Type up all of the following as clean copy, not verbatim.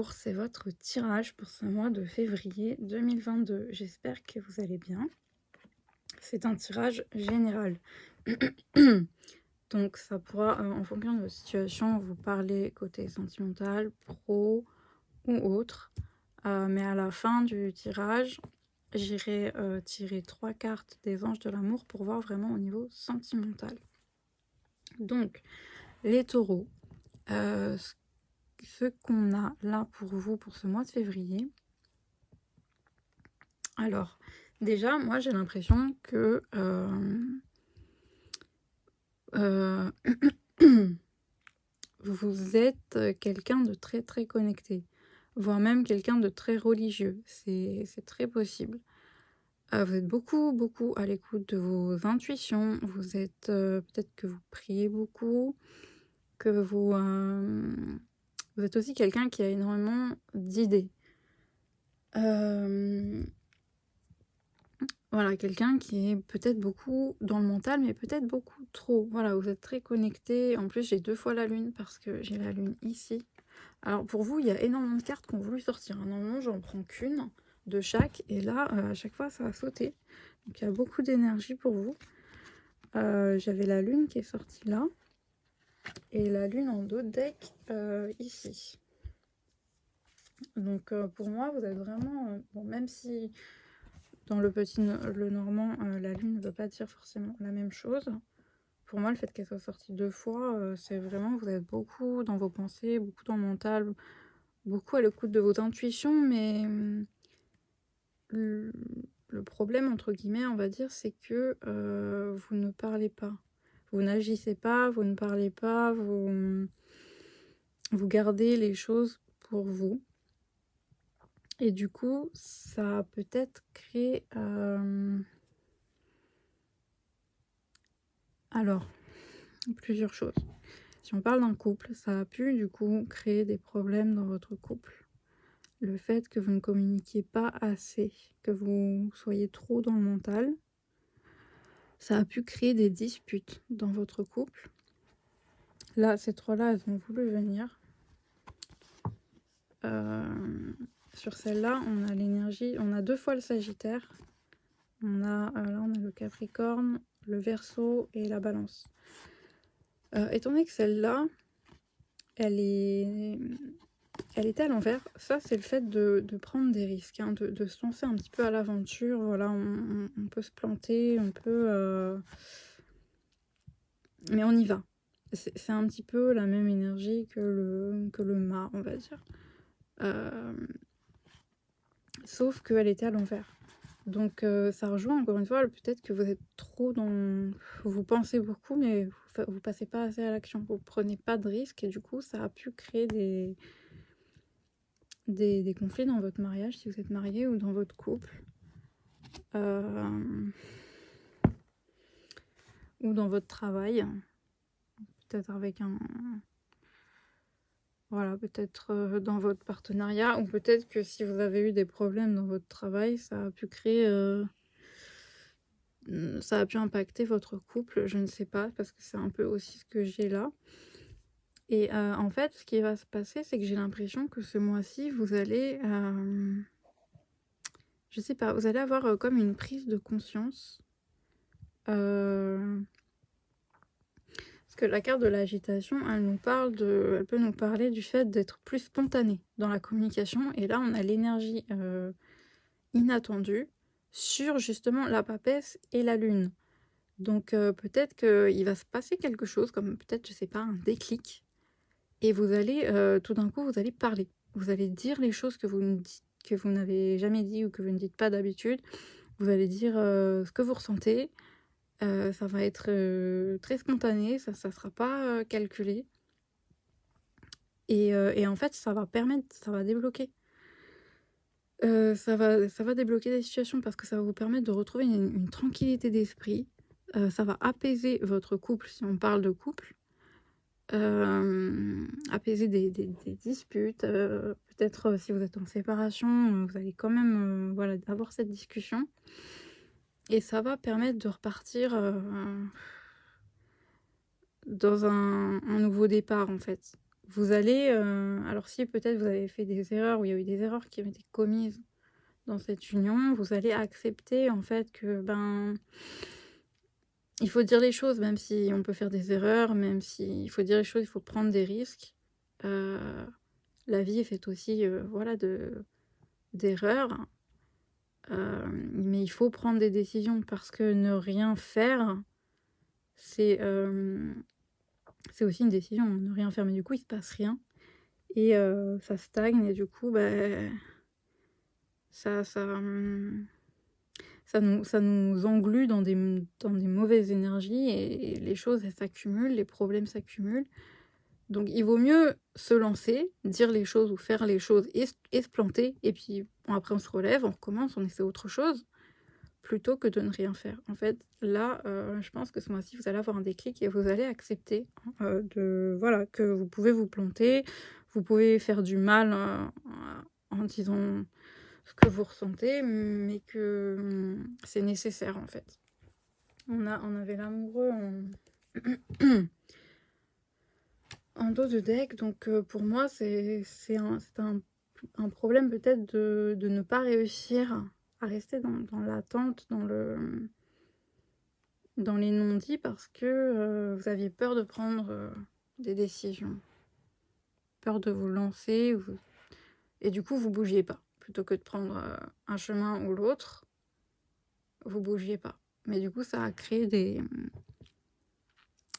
Bonjour, c'est votre tirage pour ce mois de février 2022. J'espère que vous allez bien. C'est un tirage général. Donc ça pourra, en fonction de votre situation, vous parler côté sentimental, pro ou autre. Mais à la fin du tirage, j'irai tirer 3 cartes des anges de l'amour pour voir vraiment au niveau sentimental. Donc, les taureaux, ce qu'on a là pour vous pour ce mois de février. Alors, déjà, moi j'ai l'impression que vous êtes quelqu'un de très très connecté, voire même quelqu'un de très religieux. C'est très possible. Vous êtes beaucoup à l'écoute de vos intuitions. Vous êtes peut-être que vous priez beaucoup, que vous êtes aussi quelqu'un qui a énormément d'idées. Voilà, quelqu'un qui est peut-être beaucoup dans le mental, mais peut-être beaucoup trop. Voilà, vous êtes très connecté. En plus, j'ai 2 fois la lune parce que j'ai la lune ici. Alors pour vous, il y a énormément de cartes qui ont voulu sortir. Normalement, j'en prends qu'une de chaque. Et là, à chaque fois, ça a sauté. Donc il y a beaucoup d'énergie pour vous. J'avais la lune qui est sortie là. Et la lune en dos de deck ici. Donc pour moi, vous êtes vraiment... bon, même si... Dans le normand, la lune ne veut pas dire forcément la même chose. Pour moi, le fait qu'elle soit sortie 2 fois, c'est vraiment vous êtes beaucoup dans vos pensées, beaucoup dans le mental, beaucoup à l'écoute de vos intuitions, mais le problème, entre guillemets, on va dire, c'est que vous ne parlez pas. Vous n'agissez pas, vous ne parlez pas, vous gardez les choses pour vous. Et du coup, ça a peut-être créé... Alors, plusieurs choses. Si on parle d'un couple, ça a pu du coup créer des problèmes dans votre couple. Le fait que vous ne communiquiez pas assez, que vous soyez trop dans le mental, ça a pu créer des disputes dans votre couple. Là, ces trois-là, elles ont voulu venir. Sur celle-là, on a l'énergie, on a 2 fois le Sagittaire. Là, on a le Capricorne, le Verseau et la Balance. Étant donné que celle-là, elle était à l'envers, ça c'est le fait de prendre des risques, hein, de se lancer un petit peu à l'aventure. Voilà, on peut se planter, on peut... mais on y va. C'est un petit peu la même énergie que le mât, on va dire. Sauf qu'elle était à l'envers. Donc ça rejoint encore une fois, peut-être que vous êtes trop dans... Vous pensez beaucoup, mais vous passez pas assez à l'action. Vous prenez pas de risques et du coup, ça a pu créer des conflits dans votre mariage, si vous êtes marié, ou dans votre couple. Ou dans votre travail. Peut-être avec un... Voilà, peut-être dans votre partenariat, ou peut-être que si vous avez eu des problèmes dans votre travail, ça a pu créer... ça a pu impacter votre couple, je ne sais pas, parce que c'est un peu aussi ce que j'ai là. Et en fait, ce qui va se passer, c'est que j'ai l'impression que ce mois-ci, vous allez... je sais pas, vous allez avoir comme une prise de conscience. Parce que la carte de l'agitation, elle peut nous parler du fait d'être plus spontané dans la communication. Et là, on a l'énergie inattendue sur justement la papesse et la lune. Donc peut-être qu'il va se passer quelque chose, comme peut-être, je sais pas, un déclic. Et vous allez, tout d'un coup, vous allez parler. Vous allez dire les choses que vous n'avez jamais dit ou que vous ne dites pas d'habitude. Vous allez dire ce que vous ressentez. Ça va être très spontané, ça sera pas calculé. Et en fait, ça va débloquer. Ça va débloquer des situations parce que ça va vous permettre de retrouver une tranquillité d'esprit. Ça va apaiser votre couple, si on parle de couple. Apaiser des disputes. Peut-être si vous êtes en séparation, vous allez quand même voilà, avoir cette discussion. Et ça va permettre de repartir dans un nouveau départ, en fait. vous allez, alors si peut-être vous avez fait des erreurs ou il y a eu des erreurs qui ont été commises dans cette union, vous allez accepter en fait que, ben, il faut dire les choses, même si on peut faire des erreurs, même si il faut dire les choses, il faut prendre des risques. Heu, la vie est faite aussi, voilà, d'erreurs, mais il faut prendre des décisions parce que ne rien faire, c'est, c'est aussi une décision, hein. Ne rien faire, mais du coup, il se passe rien et ça stagne et du coup, beh, ça, ça nous englue dans des mauvaises énergies et les choses, elles s'accumulent, les problèmes s'accumulent. Donc il vaut mieux se lancer, dire les choses ou faire les choses et se planter et puis bon après on se relève, on recommence, on essaie autre chose, plutôt que de ne rien faire. En fait, là, je pense que ce mois-ci, vous allez avoir un déclic et vous allez accepter, de voilà, que vous pouvez vous planter, vous pouvez faire du mal, en disant ce que vous ressentez, mais que, c'est nécessaire, en fait. On avait l'amoureux en dos de deck, donc pour moi, c'est un problème peut-être de ne pas réussir à rester dans l'attente, dans les non-dits parce que, vous aviez peur de prendre, des décisions. Peur de vous lancer et du coup, vous bougiez pas. Plutôt que de prendre, un chemin ou l'autre, vous bougiez pas. Mais du coup, ça a créé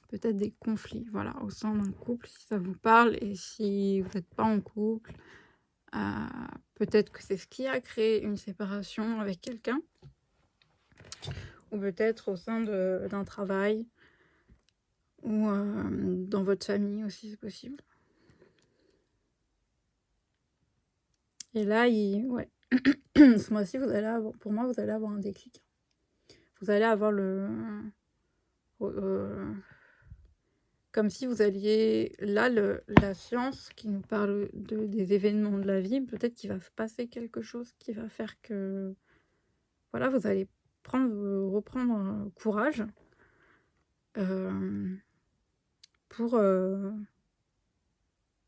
peut-être des conflits, voilà, au sein d'un couple, si ça vous parle et si vous n'êtes pas en couple, heu, peut-être que c'est ce qui a créé une séparation avec quelqu'un ou peut-être au sein d'un travail ou, dans votre famille aussi, c'est possible. Et là, ouais, ce mois-ci, vous allez avoir pour moi, vous allez avoir un déclic. Vous allez avoir heu, comme si vous alliez là, la science qui nous parle des événements de la vie, peut-être qu'il va se passer quelque chose qui va faire que, voilà, vous allez reprendre, courage, hem, pour,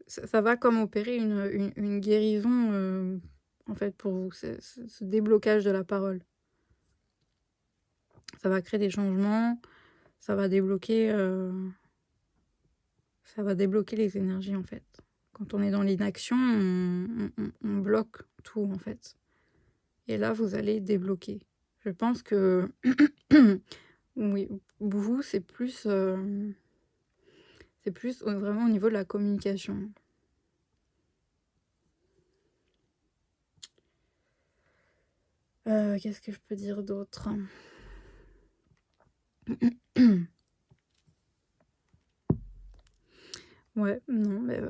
ça va comme opérer une guérison, en fait, pour vous, ce déblocage de la parole. Ça va créer des changements, ça va débloquer, ça va débloquer les énergies, en fait. Quand on est dans l'inaction, on bloque tout, en fait. Et là, vous allez débloquer. Je pense que oui, vous, c'est plus, vraiment au niveau de la communication. Qu'est-ce que je peux dire d'autre? Ouais, non, mais,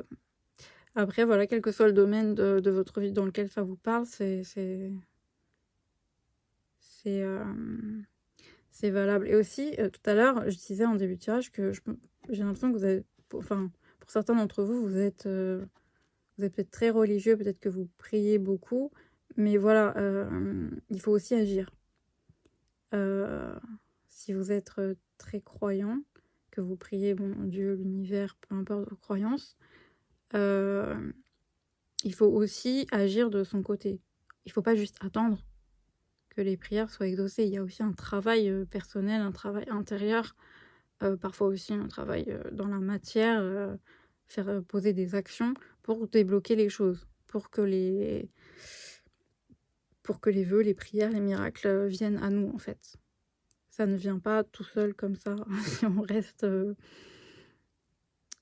après voilà, quel que soit le domaine de votre vie dans lequel ça vous parle, c'est, c'est valable et aussi, tout à l'heure, je disais en début de tirage que j'ai l'impression que vous avez enfin, pour certains d'entre vous, vous êtes peut-être très religieux, peut-être que vous priez beaucoup, mais voilà, il faut aussi agir. Heu, si vous êtes, très croyant, que vous priez, bon, Dieu, l'univers, peu importe vos croyances, hem, il faut aussi agir de son côté. Il faut pas juste attendre que les prières soient exaucées. Il y a aussi un travail, personnel, un travail intérieur, parfois aussi un travail, dans la matière, faire, poser des actions pour débloquer les choses, pour que les vœux, les prières, les miracles, viennent à nous, en fait. Ça ne vient pas tout seul comme ça, si on reste,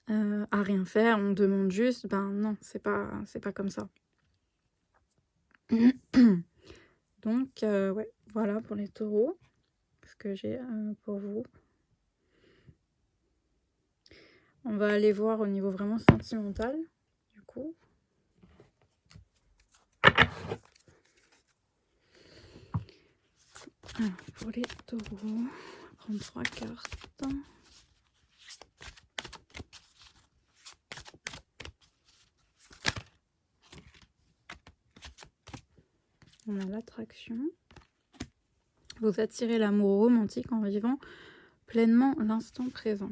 à rien faire, on demande juste, ben non, c'est pas comme ça. Donc ouais, voilà pour les taureaux, ce que j'ai, pour vous. On va aller voir au niveau vraiment sentimental, du coup. Alors, pour les taureaux, on va prendre 3 cartes. On a l'attraction. Vous attirez l'amour romantique en vivant pleinement l'instant présent.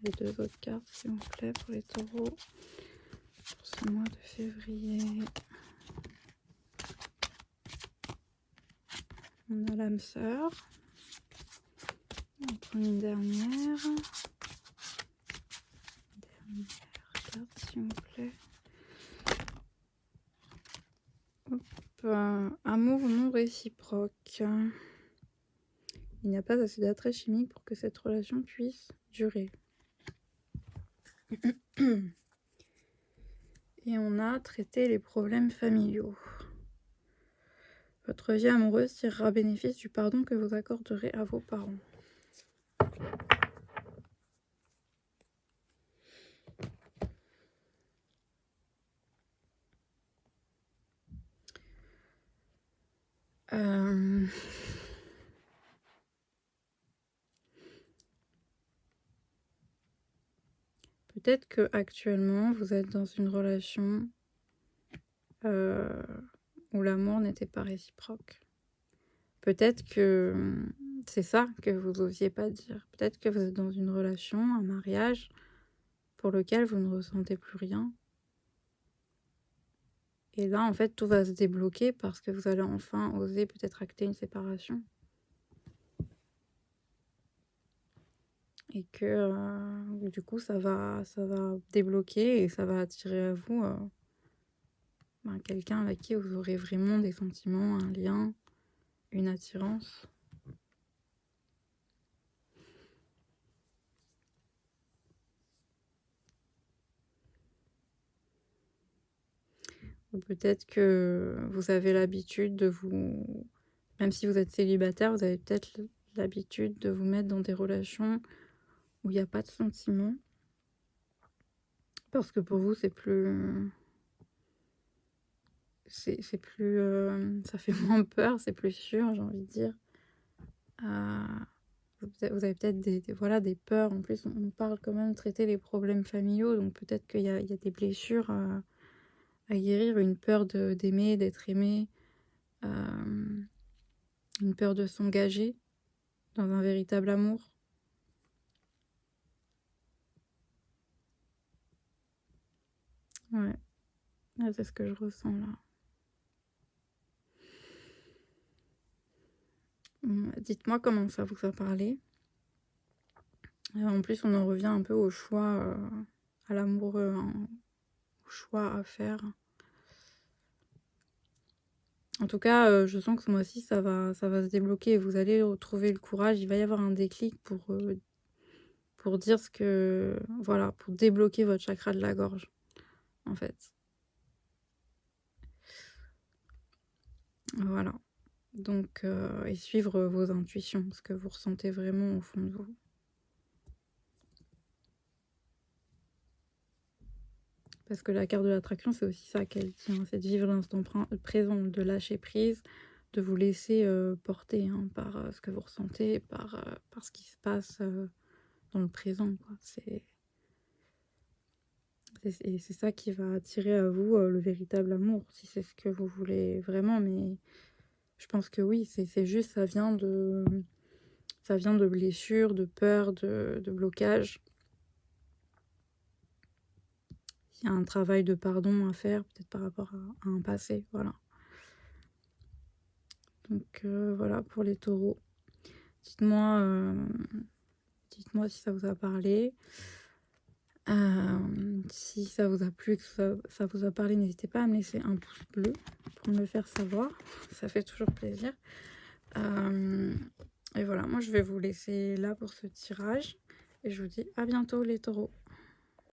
Les deux autres cartes, s'il vous plaît, pour les taureaux. Pour ce mois de février. On a l'âme sœur. On prend une dernière. Dernière carte, s'il vous plaît. Hop. Amour non réciproque. Il n'y a pas assez d'attrait chimique pour que cette relation puisse durer. Et on a traité les problèmes familiaux. Votre vie amoureuse tirera bénéfice du pardon que vous accorderez à vos parents. Peut-être que actuellement vous êtes dans une relation où l'amour n'était pas réciproque. Peut-être que c'est ça que vous n'osiez pas dire. Peut-être que vous êtes dans une relation, un mariage, pour lequel vous ne ressentez plus rien. Et là, en fait, tout va se débloquer parce que vous allez enfin oser peut-être acter une séparation. Et que du coup, ça va débloquer et ça va attirer à vous quelqu'un avec qui vous aurez vraiment des sentiments, un lien, une attirance. Ou peut-être que vous avez l'habitude de vous... Même si vous êtes célibataire, vous avez peut-être l'habitude de vous mettre dans des relations où il n'y a pas de sentiments. Parce que pour vous, c'est plus... C'est plus... ça fait moins peur, c'est plus sûr, j'ai envie de dire. Vous avez peut-être voilà, des peurs. En plus, on parle quand même de traiter les problèmes familiaux. Donc peut-être qu'il y a des blessures à guérir. Une peur d'aimer, d'être aimé. Une peur de s'engager dans un véritable amour. Ouais, c'est ce que je ressens là. Dites-moi comment ça vous a parlé. En plus, on en revient un peu au choix, à l'amoureux, hein, au choix à faire. En tout cas, je sens que ce mois-ci, ça va se débloquer. Vous allez retrouver le courage. Il va y avoir un déclic pour dire ce que... Voilà, pour débloquer votre chakra de la gorge, en fait. Voilà. Donc, et suivre vos intuitions, ce que vous ressentez vraiment au fond de vous. Parce que la carte de l'attraction, c'est aussi ça qu'elle dit, hein, c'est de vivre l'instant présent, de lâcher prise, de vous laisser porter hein, par ce que vous ressentez, par ce qui se passe dans le présent. C'est ça qui va attirer à vous le véritable amour, si c'est ce que vous voulez vraiment. Mais je pense que oui, c'est juste, ça vient de blessures, de peurs, de blocages. Il y a un travail de pardon à faire, peut-être par rapport à un passé, voilà. Donc voilà pour les taureaux. Dites-moi si ça vous a parlé. Si ça vous a plu, que ça vous a parlé, n'hésitez pas à me laisser un pouce bleu pour me le faire savoir. Ça fait toujours plaisir. Et voilà, moi je vais vous laisser là pour ce tirage. Et je vous dis à bientôt les taureaux.